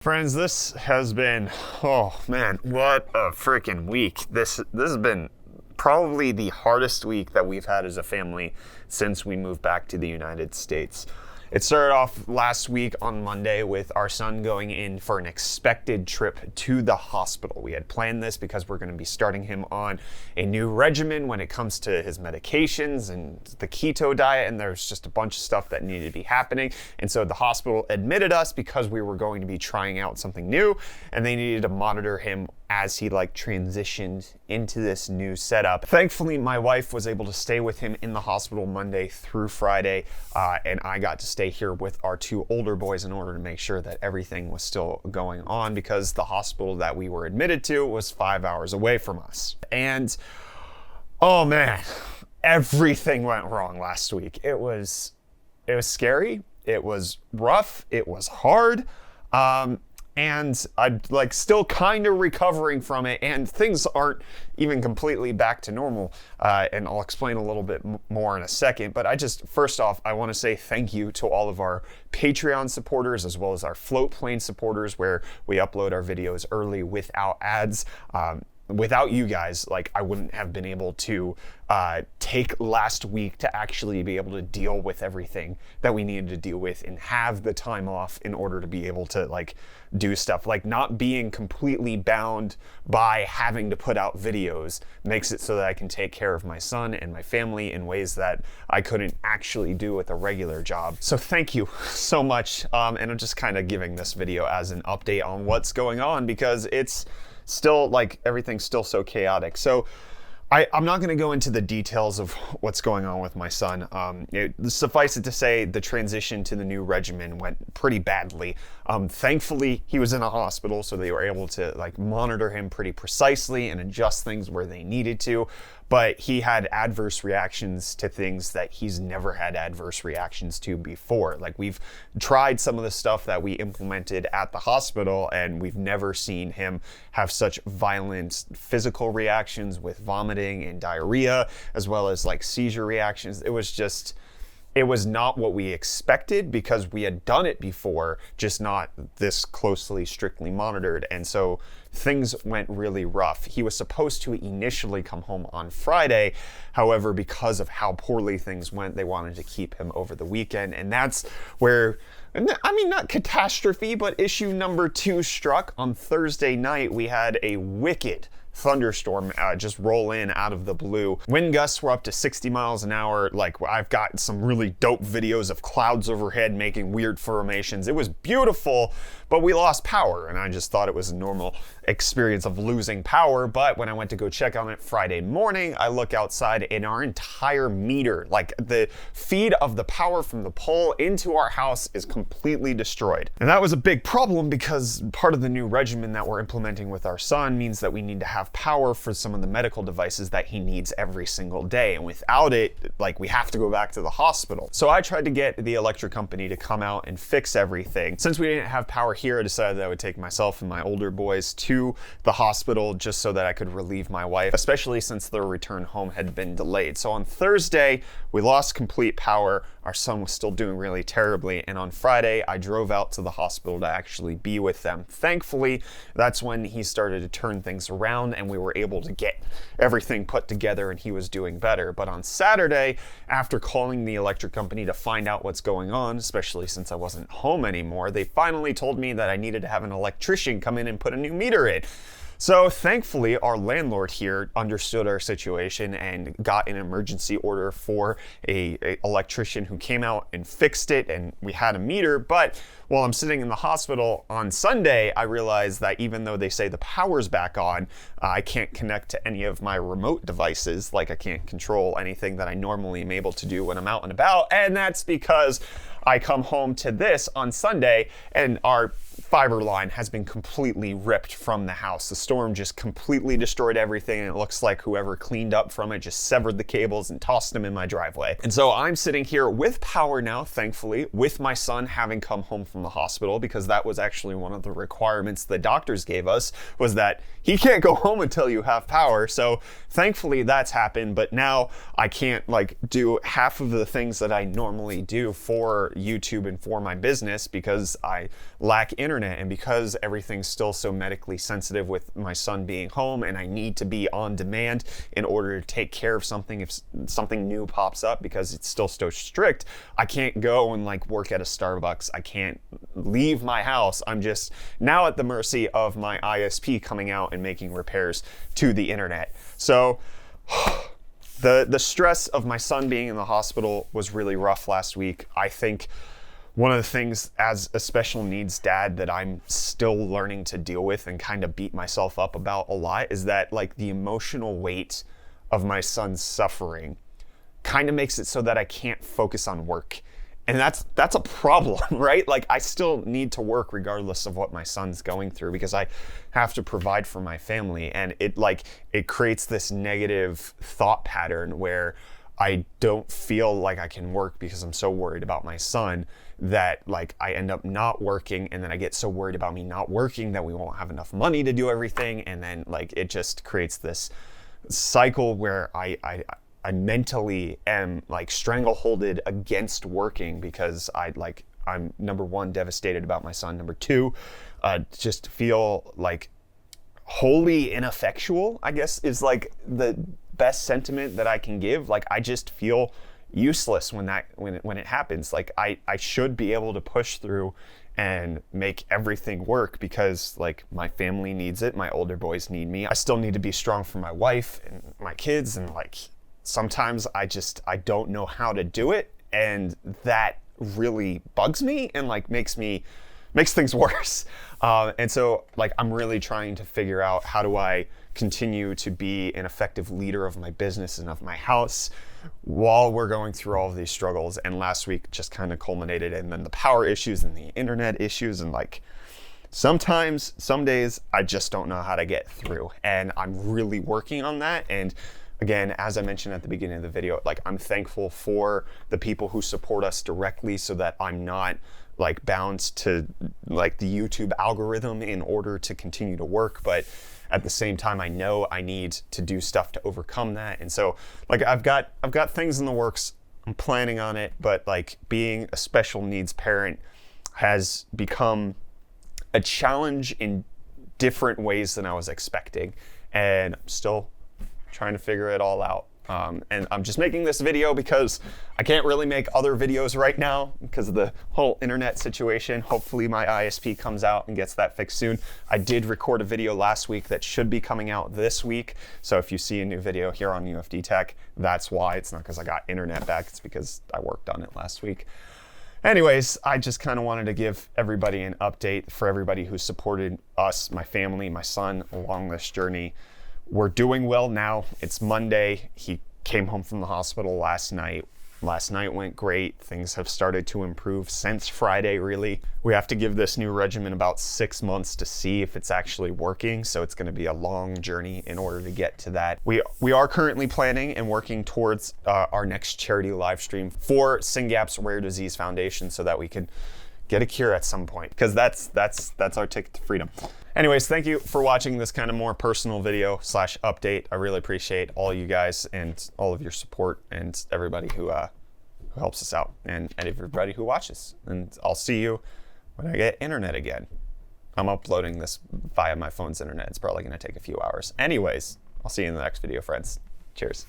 Friends, this has been, oh man, what a freaking week. This has been probably the hardest week that we've had as a family since we moved back to the United States. It started off last week on Monday with our son going in for an expected trip to the hospital. We had planned this because we're going to be starting him on a new regimen when it comes to his medications and the keto diet, and there's just a bunch of stuff that needed to be happening. And so the hospital admitted us because we were going to be trying out something new, and they needed to monitor him as he transitioned into this new setup. Thankfully, my wife was able to stay with him in the hospital Monday through Friday, and I got to stay here with our two older boys in order to make sure that everything was still going on, because the hospital that we were admitted to was 5 hours away from us. And oh man, everything went wrong last week. It was scary, it was rough, it was hard. And I'm still kind of recovering from it, and things aren't even completely back to normal. And I'll explain a little bit more in a second. But first off, I want to say thank you to all of our Patreon supporters as well as our Float Plane supporters, where we upload our videos early without ads. Without you guys, I wouldn't have been able to take last week to actually be able to deal with everything that we needed to deal with and have the time off in order to be able to do stuff. Not being completely bound by having to put out videos makes it so that I can take care of my son and my family in ways that I couldn't actually do with a regular job. So thank you so much. And I'm just kind of giving this video as an update on what's going on, because it's still everything's still so chaotic. So I'm not going to go into the details of what's going on with my son. Suffice it to say, the transition to the new regimen went pretty badly. Thankfully, he was in a hospital, so they were able to monitor him pretty precisely and adjust things where they needed to. But he had adverse reactions to things that he's never had adverse reactions to before. We've tried some of the stuff that we implemented at the hospital, and we've never seen him have such violent physical reactions with vomiting and diarrhea, as well as seizure reactions. It was not what we expected, because we had done it before, just not this closely, strictly monitored. And so things went really rough. He was supposed to initially come home on Friday. However, because of how poorly things went, they wanted to keep him over the weekend. And that's where, not catastrophe, but issue number 2 struck. On Thursday night, we had a wicked thunderstorm just roll in out of the blue. Wind gusts were up to 60 miles an hour. I've got some really dope videos of clouds overhead making weird formations. It was beautiful, but we lost power, and I just thought it was a normal experience of losing power. But when I went to go check on it Friday morning, I look outside and our entire meter, the feed of the power from the pole into our house, is completely destroyed. And that was a big problem, because part of the new regimen that we're implementing with our son means that we need to have power for some of the medical devices that he needs every single day. And without it, we have to go back to the hospital. So I tried to get the electric company to come out and fix everything. Since we didn't have power here, I decided that I would take myself and my older boys to the hospital just so that I could relieve my wife, especially since their return home had been delayed. So on Thursday, we lost complete power. Our son was still doing really terribly. And on Friday, I drove out to the hospital to actually be with them. Thankfully, that's when he started to turn things around, and we were able to get everything put together, and he was doing better. But on Saturday, after calling the electric company to find out what's going on, especially since I wasn't home anymore, they finally told me that I needed to have an electrician come in and put a new meter in. So thankfully, our landlord here understood our situation and got an emergency order for a electrician who came out and fixed it, and we had a meter. But while I'm sitting in the hospital on Sunday, I realized that even though they say the power's back on, I can't connect to any of my remote devices. I can't control anything that I normally am able to do when I'm out and about. And that's because I come home to this on Sunday, and our fiber line has been completely ripped from the house. The storm just completely destroyed everything, and it looks like whoever cleaned up from it just severed the cables and tossed them in my driveway. And so I'm sitting here with power now, thankfully, with my son having come home from the hospital, because that was actually one of the requirements the doctors gave us, was that he can't go home until you have power. So thankfully that's happened, but now I can't do half of the things that I normally do for YouTube and for my business because I lack internet internet, and because everything's still so medically sensitive with my son being home and I need to be on demand in order to take care of something if something new pops up, because it's still so strict, I can't go and like work at a Starbucks. I can't leave my house. I'm just now at the mercy of my ISP coming out and making repairs to the internet. So the stress of my son being in the hospital was really rough last week. I think one of the things as a special needs dad that I'm still learning to deal with and kind of beat myself up about a lot is that like the emotional weight of my son's suffering kind of makes it so that I can't focus on work. And that's a problem, right? Like I still need to work regardless of what my son's going through because I have to provide for my family. And it creates this negative thought pattern where I don't feel like I can work because I'm so worried about my son that like I end up not working, and then I get so worried about me not working that we won't have enough money to do everything. And then like it just creates this cycle where I mentally am like strangleholded against working because I'm number one, devastated about my son. Number two, just feel like wholly ineffectual, I guess is like the best sentiment that I can give. Like I just feel useless when it happens. Like I should be able to push through and make everything work because like my family needs it. My older boys need me. I still need to be strong for my wife and my kids, and like sometimes I don't know how to do it, and that really bugs me and like makes things worse. And so like I'm really trying to figure out how do I continue to be an effective leader of my business and of my house while we're going through all of these struggles. And last week just kind of culminated in then the power issues and the internet issues, and like some days I just don't know how to get through, and I'm really working on that. And again, as I mentioned at the beginning of the video, like I'm thankful for the people who support us directly so that I'm not like bound to like the YouTube algorithm in order to continue to work. But at the same time, I know I need to do stuff to overcome that. And so like I've got things in the works. I'm planning on it, but like being a special needs parent has become a challenge in different ways than I was expecting. And I'm still trying to figure it all out. And I'm just making this video because I can't really make other videos right now because of the whole internet situation. Hopefully my ISP comes out and gets that fixed soon. I did record a video last week that should be coming out this week. So if you see a new video here on UFD Tech, that's why. It's not because I got internet back, it's because I worked on it last week. Anyways, I just kind of wanted to give everybody an update for everybody who supported us, my family, my son along this journey. We're doing well now. It's Monday. He came home from the hospital last night. Last night went great. Things have started to improve since Friday, really. We have to give this new regimen about 6 months to see if it's actually working. So it's going to be a long journey in order to get to that. We are currently planning and working towards our next charity live stream for SYNGAP's Rare Disease Foundation so that we can get a cure at some point, because that's our ticket to freedom. Anyways, thank you for watching this kind of more personal video / update. I really appreciate all you guys and all of your support and everybody who helps us out and everybody who watches. And I'll see you when I get internet again. I'm uploading this via my phone's internet. It's probably going to take a few hours. Anyways, I'll see you in the next video, friends. Cheers.